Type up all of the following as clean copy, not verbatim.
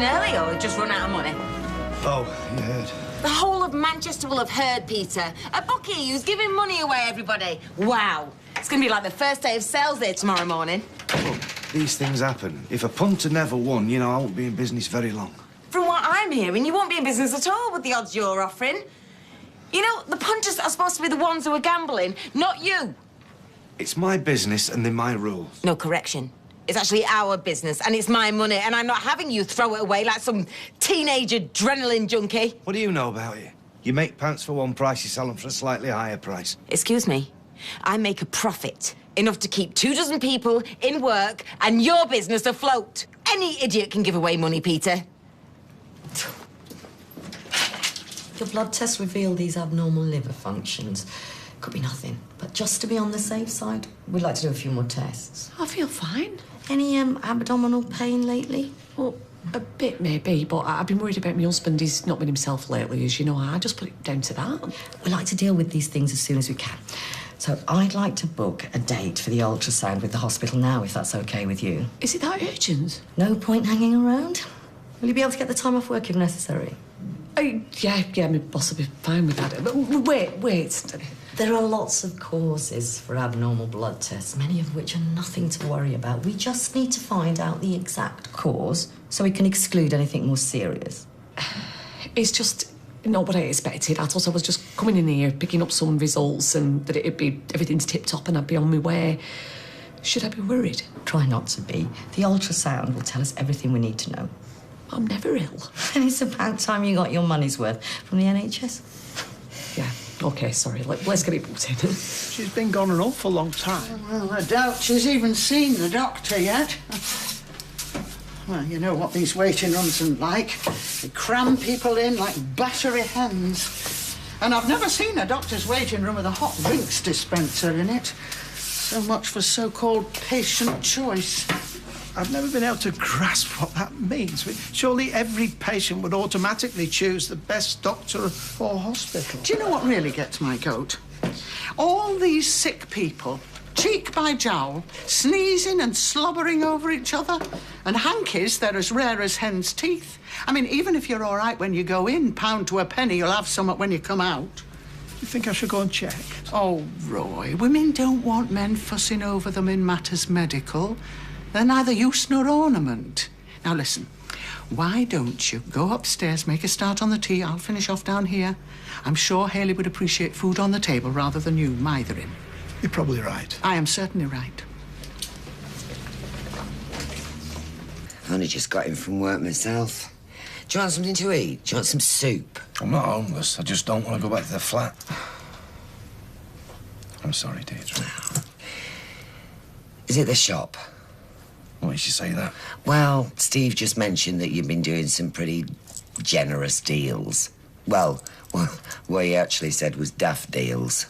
closing early or just run out of money? Oh, you heard. The whole of Manchester will have heard, Peter. A bookie who's giving money away, everybody. Wow. It's going to be like the first day of sales there tomorrow morning. Look, these things happen. If a punter never won, you know, I won't be in business very long. From what I'm hearing, you won't be in business at all with the odds you're offering. You know, the punters are supposed to be the ones who are gambling, not you. It's my business and they're my rules. No, correction. It's actually our business and it's my money and I'm not having you throw it away like some teenage adrenaline junkie. What do you know about it? You make pants for one price, you sell them for a slightly higher price. Excuse me. I make a profit, enough to keep 24 people in work and your business afloat. Any idiot can give away money, Peter. Your blood test revealed these abnormal liver functions. Could be nothing, but just to be on the safe side, we'd like to do a few more tests. I feel fine. Any abdominal pain lately? Well, a bit maybe, but I've been worried about my husband. He's not been himself lately, as you know. I just put it down to that. We like to deal with these things as soon as we can. So I'd like to book a date for the ultrasound with the hospital now, if that's okay with you. Is it that urgent? No point hanging around. Will you be able to get the time off work if necessary? Yeah, my boss will be fine with that. But wait. There are lots of causes for abnormal blood tests, many of which are nothing to worry about. We just need to find out the exact cause so we can exclude anything more serious. It's just not what I expected. I thought I was just coming in here, picking up some results and that it'd be everything's tip-top and I'd be on my way. Should I be worried? Try not to be. The ultrasound will tell us everything we need to know. I'm never ill. And it's about time you got your money's worth from the NHS. Yeah, OK, sorry. Let's get it booked in. She's been gone an awful long time. Well, I doubt she's even seen the doctor yet. Well, you know what these waiting rooms are like. They cram people in like battery hens. And I've never seen a doctor's waiting room with a hot drinks dispenser in it. So much for so-called patient choice. I've never been able to grasp what that means. Surely every patient would automatically choose the best doctor or hospital. Do you know what really gets my goat? All these sick people, cheek by jowl, sneezing and slobbering over each other. And hankies, they're as rare as hen's teeth. I mean, even if you're all right when you go in, pound to a penny, you'll have some when you come out. You think I should go and check? Oh, Roy, women don't want men fussing over them in matters medical. They're neither use nor ornament. Now, listen, why don't you go upstairs, make a start on the tea? I'll finish off down here. I'm sure Hayley would appreciate food on the table rather than you mithering. You're probably right. I am certainly right. I've only just got in from work myself. Do you want something to eat? Do you want some soup? I'm not homeless. I just don't want to go back to the flat. I'm sorry, Deirdre. Is it the shop? Why did you say that? Well, Steve just mentioned that you've been doing some pretty generous deals. Well, what he actually said was daft deals.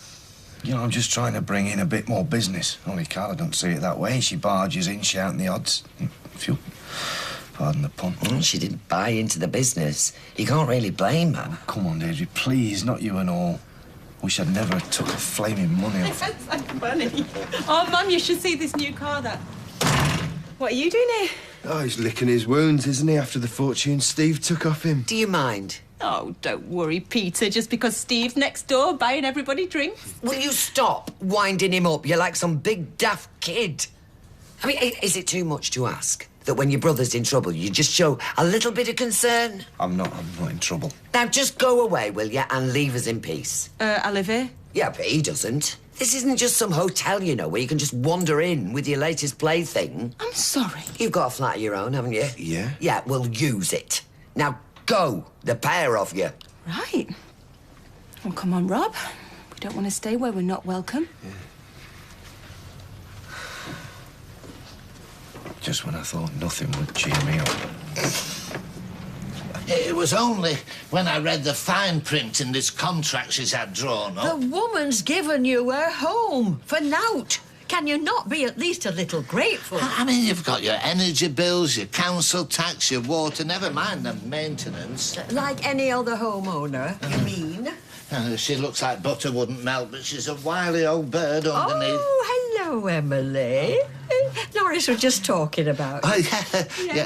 You know, I'm just trying to bring in a bit more business. Only Carla don't see it that way. She barges in, shouting the odds. If you'll pardon the pun. Well, she didn't buy into the business. You can't really blame her. Oh, come on, Deirdre, please, not you and all. Wish I'd never took a flaming money off. That's so funny. Oh, Mum, you should see this new car that... What are you doing here? Oh, he's licking his wounds, isn't he, after the fortune Steve took off him? Do you mind? Oh, don't worry, Peter, just because Steve's next door buying everybody drinks. Will you stop winding him up? You're like some big daft kid. I mean, is it too much to ask that when your brother's in trouble, you just show a little bit of concern? I'm not in trouble. Now, just go away, will you, and leave us in peace. I live here. Yeah, but he doesn't. This isn't just some hotel, you know, where you can just wander in with your latest plaything. I'm sorry. You've got a flat of your own, haven't you? Yeah. Yeah, well, use it. Now, go, the pair of you. Right. Well, come on, Rob. We don't want to stay where we're not welcome. Yeah. Just when I thought nothing would cheer me up. It was only when I read the fine print in this contract she's had drawn up. The woman's given you her home for nought. Can you not be at least a little grateful? I mean, you've got your energy bills, your council tax, your water, never mind the maintenance. Like any other homeowner, you mean? She looks like butter wouldn't melt, but she's a wily old bird underneath. Oh, hello, Emily. Now, Norris was just talking about. Oh,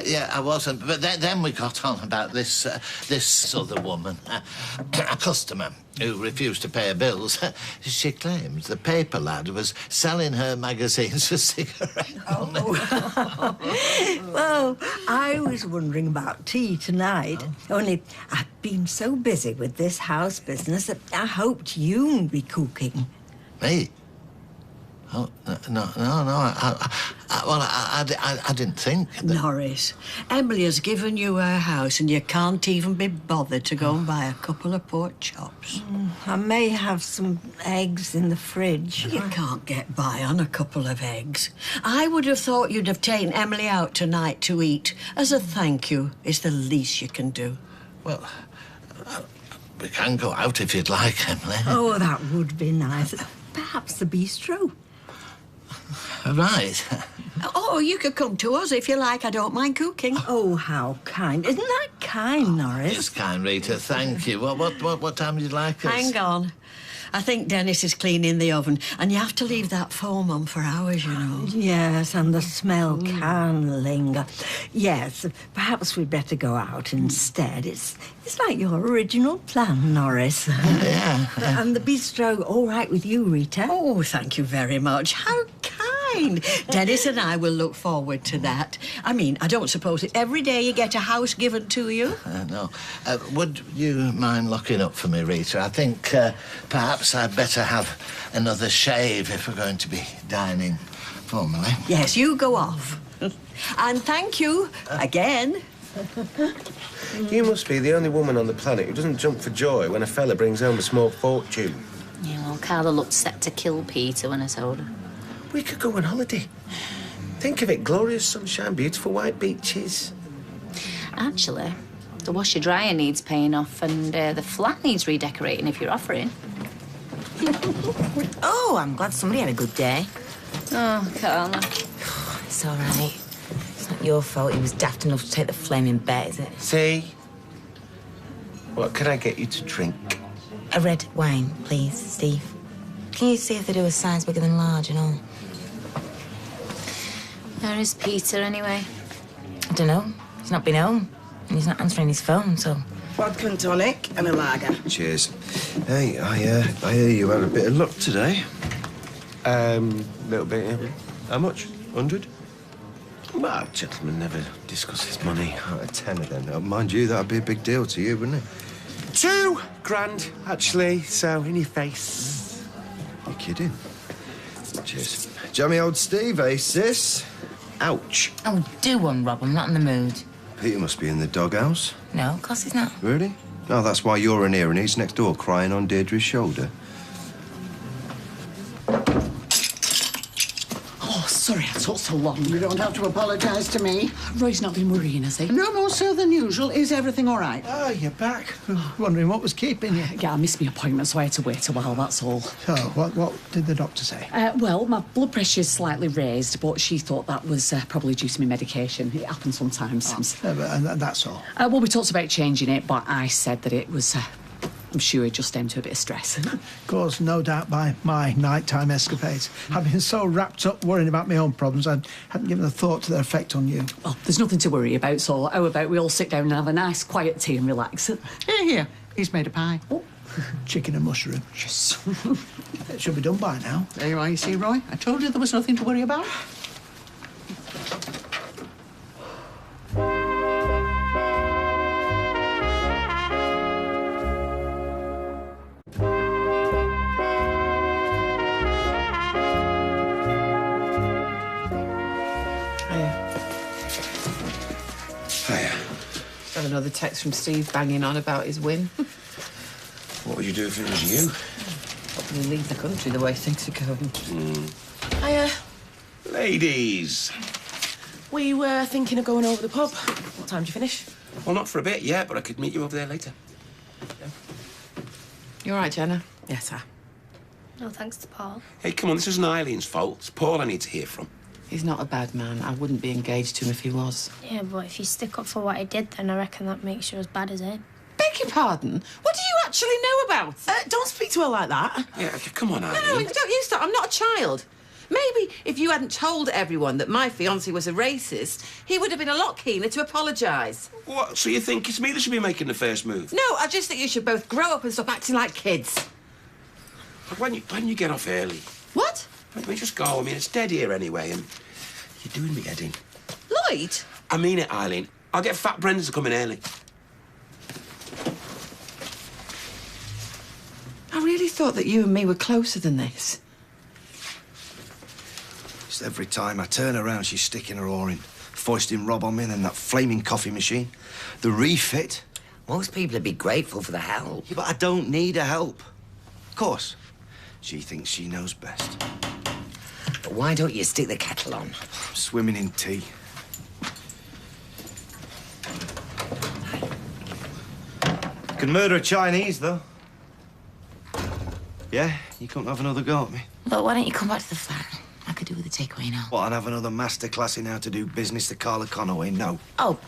yeah, I wasn't. But then we got on about this other woman, a customer who refused to pay her bills. She claims the paper lad was selling her magazines for cigarettes. Oh. Well, I was wondering about tea tonight. Only I've been so busy with this house business that I hoped you'd be cooking. Me? Oh, no. I didn't think that... Norris, Emily has given you her house and you can't even be bothered to go and buy a couple of pork chops. I may have some eggs in the fridge. You can't get by on a couple of eggs. I would have thought you'd have taken Emily out tonight to eat. As a thank you, it's the least you can do. Well, we can go out if you'd like, Emily. Oh, that would be nice. Perhaps the bistro. Right. Oh, you could come to us if you like. I don't mind cooking. Oh, how kind. Isn't that kind, Norris? It's kind, Rita. Thank you. What time would you like us? Hang on. I think Dennis is cleaning the oven, and you have to leave that foam on for hours, you know. Yes, and the smell can linger. Yes, perhaps we'd better go out instead. It's like your original plan, Norris. Yeah. And the bistro all right with you, Rita? Oh, thank you very much. How kind. Dennis and I will look forward to that. I mean, I don't suppose it's every day you get a house given to you? No. Would you mind looking up for me, Rita? I think perhaps I'd better have another shave if we're going to be dining formally. Yes, you go off. And thank you again. You must be the only woman on the planet who doesn't jump for joy when a fella brings home a small fortune. Yeah, well, Carla looked set to kill Peter when I told her. We could go on holiday. Think of it, glorious sunshine, beautiful white beaches. Actually, the washer dryer needs paying off and the flat needs redecorating if you're offering. Oh, I'm glad somebody had a good day. Oh, Carla. It's all right. It's not your fault he was daft enough to take the flaming bet, is it? See? What can I get you to drink? A red wine, please, Steve. Can you see if they do a size bigger than large and all? Where is Peter, anyway? I don't know. He's not been home. And he's not answering his phone, so... Vodka and tonic and a lager. Cheers. Hey, I hear you had a bit of luck today. Little bit, yeah. How much? 100? Well, gentlemen never discusses money. A tenner, then. Mind you, that'd be a big deal to you, wouldn't it? 2 grand, actually, so in your face. You're kidding. Cheers. Jammy old Steve, eh, sis? Ouch. Oh, do one, Rob. I'm not in the mood. Peter must be in the doghouse. No, of course he's not. Really? No, that's why you're in here and he's next door crying on Deirdre's shoulder. Oh, sorry I took so long. You don't have to apologise to me. Roy's not been worrying, has he? No more so than usual. Is everything all right? Oh, you're back. Wondering what was keeping you. Yeah, I missed my appointment, so I had to wait a while, that's all. So, what did the doctor say? Well, my blood pressure's slightly raised, but she thought that was probably due to my medication. It happens sometimes. And that's all? Well, we talked about changing it, but I said that it was... I'm sure it just stemmed to a bit of stress. Caused, no doubt, by my nighttime escapades. I've been so wrapped up worrying about my own problems, I hadn't given a thought to their effect on you. Well, there's nothing to worry about, so how about we all sit down and have a nice, quiet tea and relax? Here. He's made a pie. Oh, chicken and mushroom. Yes. It should be done by now. There you are, you see, Roy. I told you there was nothing to worry about. Got another text from Steve banging on about his win. What would you do if it was you? Probably leave the country the way things are going. Hiya. Ladies. We were thinking of going over the pub. What time do you finish? Well, not for a bit yet, but I could meet you over there later. You all right, Jenna? Yes, sir. No thanks to Paul. Hey, come on, this isn't Eileen's fault. It's Paul I need to hear from. He's not a bad man. I wouldn't be engaged to him if he was. Yeah, but if you stick up for what he did, then I reckon that makes you as bad as him. Beg your pardon? What do you actually know about? Don't speak to her like that. Yeah, come on, Eileen. No, don't you stop. I'm not a child. Maybe if you hadn't told everyone that my fiancé was a racist, he would have been a lot keener to apologise. What, so you think it's me that should be making the first move? No, I just think you should both grow up and stop acting like kids. When you get off early. What? I mean, just go. I mean, it's dead here anyway, and you're doing me head in. Lloyd? I mean it, Eileen. I'll get Fat Brenda to come in early. I really thought that you and me were closer than this. Just every time I turn around, she's sticking her oar in, foisting Rob on me, and then that flaming coffee machine. The refit. Most people would be grateful for the help. Yeah, but I don't need her help. Of course. She thinks she knows best. But why don't you stick the kettle on? I'm swimming in tea. Could murder a Chinese, though. Yeah? You couldn't have another go at me? Look, why don't you come back to the flat? I could do with a takeaway now. What, and have another masterclass in how to do business to Carla Conaway? No. Oh,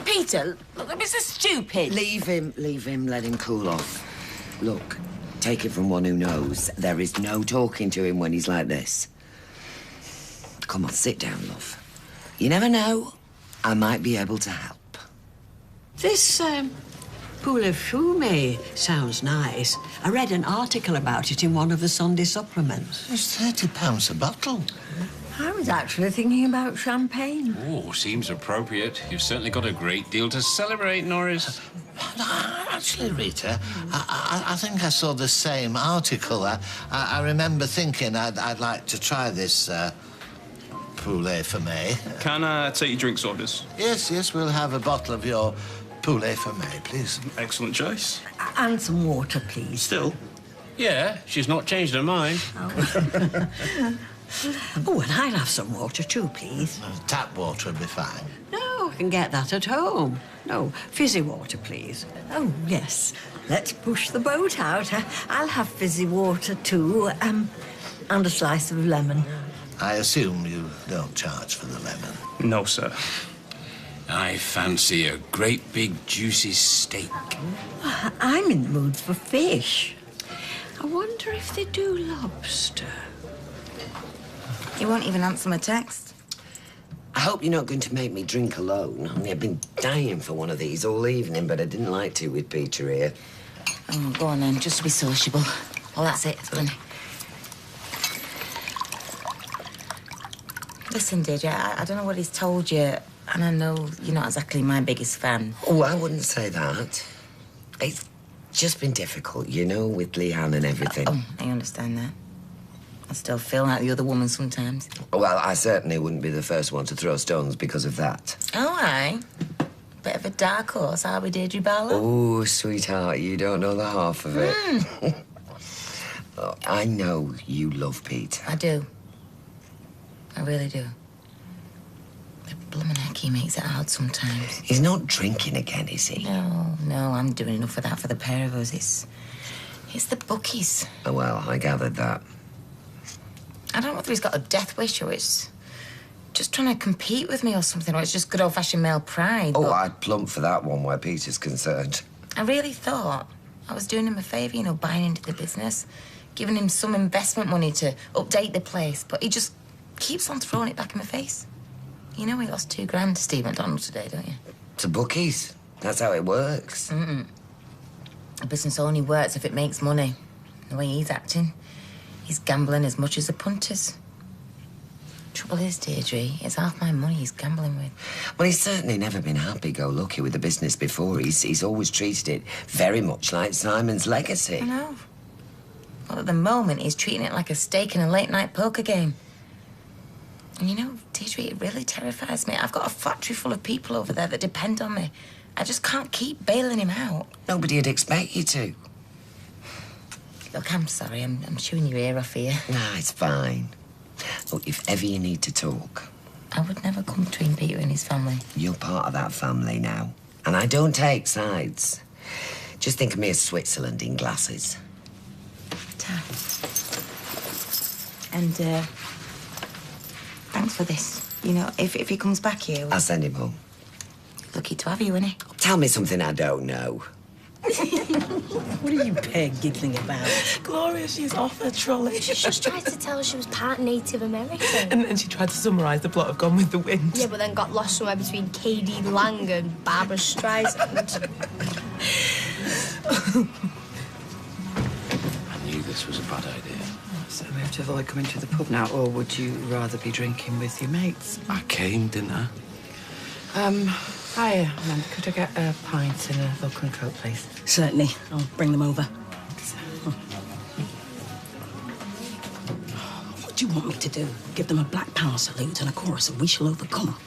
Peter, look, Mr. Stupid. Leave him, let him cool off. Look, take it from one who knows. There is no talking to him when he's like this. Come on, sit down, love. You never know. I might be able to help. This, poulet fumet sounds nice. I read an article about it in one of the Sunday supplements. It's £30 a bottle. I was actually thinking about champagne. Oh, seems appropriate. You've certainly got a great deal to celebrate, Norris. Actually, Rita, I think I saw the same article. I remember thinking I'd like to try this poulet fumet. Can I take your drinks orders? Yes, we'll have a bottle of your poulet fumet, please. Excellent choice. And some water, please. Still? Yeah, she's not changed her mind. Oh, and I'll have some water too, please. Tap water will be fine. No, I can get that at home. No, fizzy water, please. Oh, yes. Let's push the boat out. I'll have fizzy water too, and a slice of lemon. I assume you don't charge for the lemon. No, sir. I fancy a great big juicy steak. I'm in the mood for fish. I wonder if they do lobster. You won't even answer my text. I hope you're not going to make me drink alone. I mean, I've been dying for one of these all evening, but I didn't like to with Peter here. Oh, go on then, just to be sociable. Well, that's it, it's done. Listen, Deirdre, I don't know what he's told you, and I know you're not exactly my biggest fan. Oh, I wouldn't say that. It's just been difficult, you know, with Leanne and everything. Oh, I understand that. I still feel like the other woman sometimes. Well, I certainly wouldn't be the first one to throw stones because of that. Oh, aye. Bit of a dark horse, are we, Deirdre Barlow? Oh, sweetheart, you don't know the half of it. Oh, I know you love Pete. I do. I really do. The bloomin' heck, he makes it hard sometimes. He's not drinking again, is he? No, I'm doing enough of that for the pair of us. It's the bookies. Oh, well, I gathered that. I don't know whether he's got a death wish or it's just trying to compete with me or something, or it's just good old-fashioned male pride. Oh, I'd plump for that one where Peter's concerned. I really thought I was doing him a favour, you know, buying into the business, giving him some investment money to update the place, but he just keeps on throwing it back in my face. You know he lost $2,000 to Steve McDonald today, don't you? To bookies. That's how it works. Mm-mm. A business only works if it makes money. The way he's acting, he's gambling as much as the punters. Trouble is, Deirdre, it's half my money he's gambling with. Well, he's certainly never been happy-go-lucky with the business before. He's always treated it very much like Simon's legacy. I know. Well, at the moment, he's treating it like a stake in a late-night poker game. And you know, Deirdre, it really terrifies me. I've got a factory full of people over there that depend on me. I just can't keep bailing him out. Nobody'd expect you to. Look, I'm sorry. I'm chewing your ear off here. Nah, it's fine. Look, if ever you need to talk... I would never come between Peter and his family. You're part of that family now. And I don't take sides. Just think of me as Switzerland in glasses. Ta. And, thanks for this. You know, if he comes back here... I'll send him home. Lucky to have you, innit? Tell me something I don't know. What are you peg giggling about? Gloria, she's off her trolley. She just tried to tell us she was part Native American. And then she tried to summarise the plot of Gone with the Wind. Yeah, but then got lost somewhere between K.D. Lang and Barbara Streisand. I knew this was a bad idea. So we have to avoid coming to the pub now, or would you rather be drinking with your mates? I came, didn't I? Hi, Amanda. Could I get a pint and a vodka and coke, please? Certainly. I'll bring them over. What do you want me to do? Give them a black power salute and a chorus of We Shall Overcome?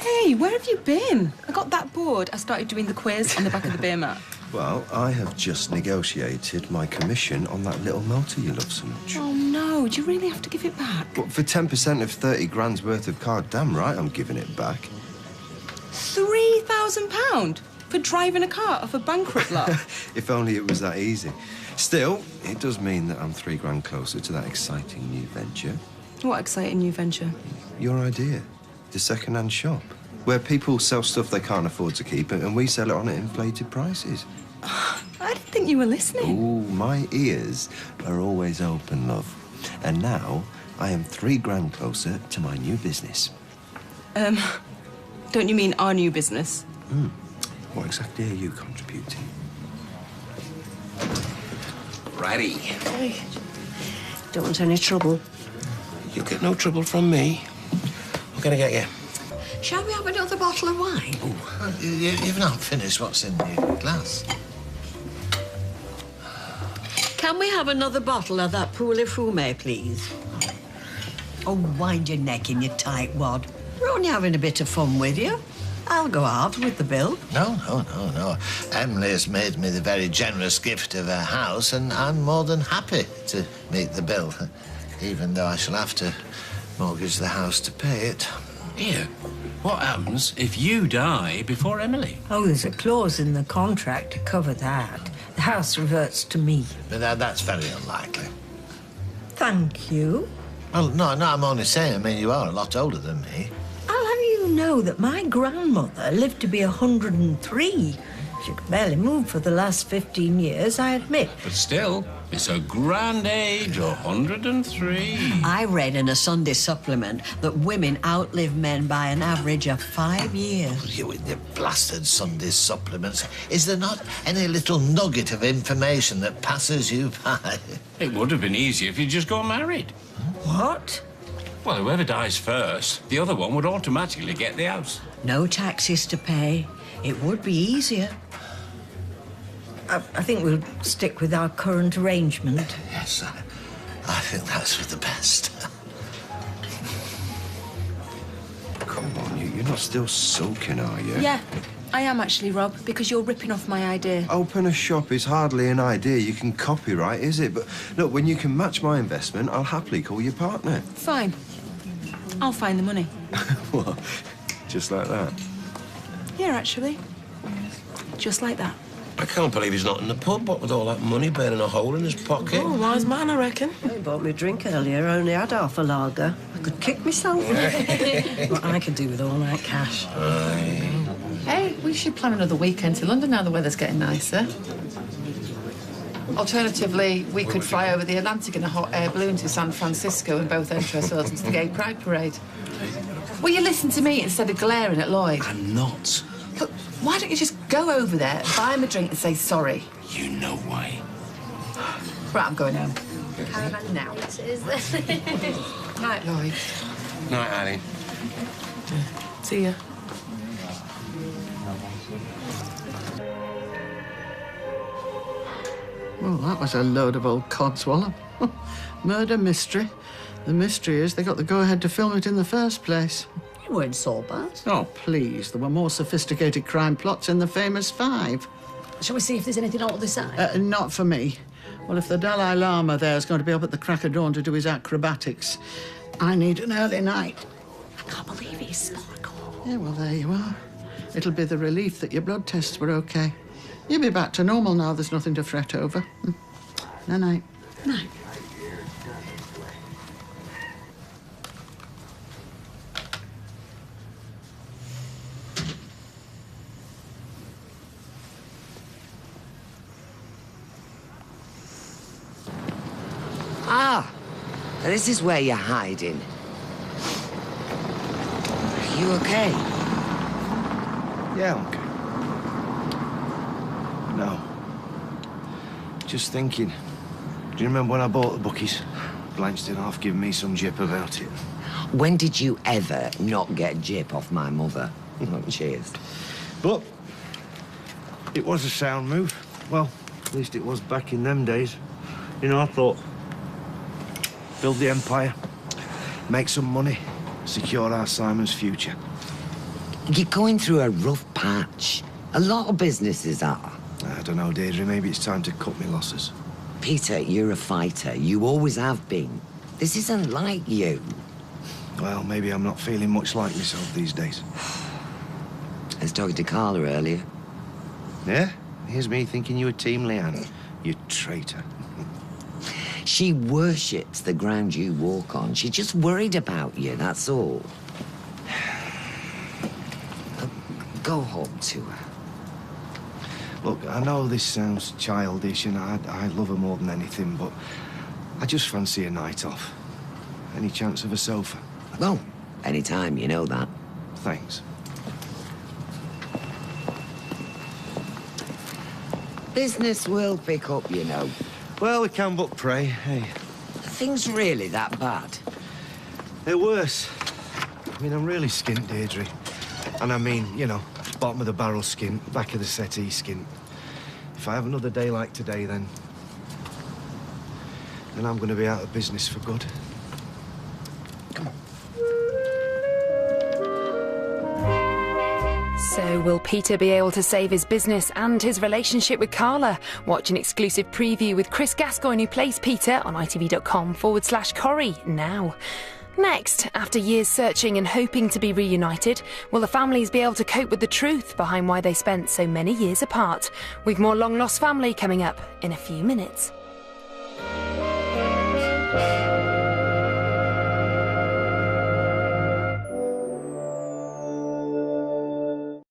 Hey, where have you been? I got that bored. I started doing the quiz on the back of the beer mat. Well, I have just negotiated my commission on that little motor you love so much. Oh, no. Do you really have to give it back? But for 10% of 30 grand's worth of car, damn right I'm giving it back. £3,000 for driving a car off a bankrupt lot? If only it was that easy. Still, it does mean that I'm 3 grand closer to that exciting new venture. What exciting new venture? Your idea. The second-hand shop. Where people sell stuff they can't afford to keep and we sell it on at inflated prices. I didn't think you were listening. Oh, my ears are always open, love. And now I am 3 grand closer to my new business. Don't you mean our new business? What exactly are you contributing? Righty. Hey. Don't want any trouble. You'll get no trouble from me. I'm gonna get you. Shall we have another bottle of wine? You've not finished what's in your glass. Can we have another bottle of that poulet fumet, please? Oh, wind your neck in, you tight wad. We're only having a bit of fun with you. I'll go out with the bill. No. Emily has made me the very generous gift of her house, and I'm more than happy to meet the bill, even though I shall have to mortgage the house to pay it. Here, what happens if you die before Emily? Oh, there's a clause in the contract to cover that. The house reverts to me. But that's very unlikely. Thank you. Well, no, I'm only saying, I mean, you are a lot older than me. I'll have you know that my grandmother lived to be 103. She could barely move for the last 15 years, I admit. But still, it's a grand age, 103. I read in a Sunday supplement that women outlive men by an average of 5 years. You with your blasted Sunday supplements. Is there not any little nugget of information that passes you by? It would have been easier if you'd just got married. What? Well, whoever dies first, the other one would automatically get the house. No taxes to pay. It would be easier. I think we'll stick with our current arrangement. Yes, I think that's for the best. Come on, you're not still sulking, are you? Yeah, I am actually, Rob, because you're ripping off my idea. Open a shop is hardly an idea you can copyright, is it? But look, when you can match my investment, I'll happily call you partner. Fine. I'll find the money. What? Just like that? Yeah, actually. Just like that. I can't believe he's not in the pub, what with all that money burning a hole in his pocket. Oh, wise man, I reckon. He bought me a drink earlier, only had half a lager. I could kick myself. What I could do with all that cash. Hey, we should plan another weekend to London now the weather's getting nicer. Alternatively, we could fly over the Atlantic in a hot air balloon to San Francisco and both enter ourselves into the Gay Pride Parade. Will you listen to me instead of glaring at Lloyd? I'm not. Look, why don't you just go over there, buy him a drink and say sorry? You know why. Right, I'm going home. Caravan now. Night, Lloyd. Night, Annie. See ya. Well, that was a load of old codswallop. Murder mystery. The mystery is they got the go-ahead to film it in the first place. You weren't so bad. Oh, please. There were more sophisticated crime plots in the famous 5. Shall we see if there's anything on the side? Not for me. Well, if the Dalai Lama there is going to be up at the crack of dawn to do his acrobatics, I need an early night. I can't believe he's sparkle. Yeah, well, there you are. It'll be the relief that your blood tests were OK. You'll be back to normal now. There's nothing to fret over. Night-night. Night. This is where you're hiding. Are you okay? Yeah, I'm okay. No. Just thinking. Do you remember when I bought the bookies? Blanche did half give me some jip about it. When did you ever not get jip off my mother? Oh, cheers. But it was a sound move. Well, at least it was back in them days. You know, I thought, build the empire, make some money, secure our Simon's future. You're going through a rough patch. A lot of businesses are. I don't know, Deirdre. Maybe it's time to cut my losses. Peter, you're a fighter. You always have been. This isn't like you. Well, maybe I'm not feeling much like myself these days. I was talking to Carla earlier. Yeah? Here's me thinking you were Team Leanne. You traitor. She worships the ground you walk on. She's just worried about you, that's all. Go home to her. Look, I know this sounds childish and I love her more than anything, but I just fancy a night off. Any chance of a sofa? Well, anytime, you know that. Thanks. Business will pick up, you know. Well, we can but pray, hey. Are things really that bad? They're worse. I mean, I'm really skint, Deirdre. And I mean, you know, bottom of the barrel skint, back of the settee skint. If I have another day like today, then I'm going to be out of business for good. Come on. So will Peter be able to save his business and his relationship with Carla? Watch an exclusive preview with Chris Gascoigne, who plays Peter, on itv.com/Corrie now. Next, after years searching and hoping to be reunited, will the families be able to cope with the truth behind why they spent so many years apart? With more Long Lost Family coming up in a few minutes.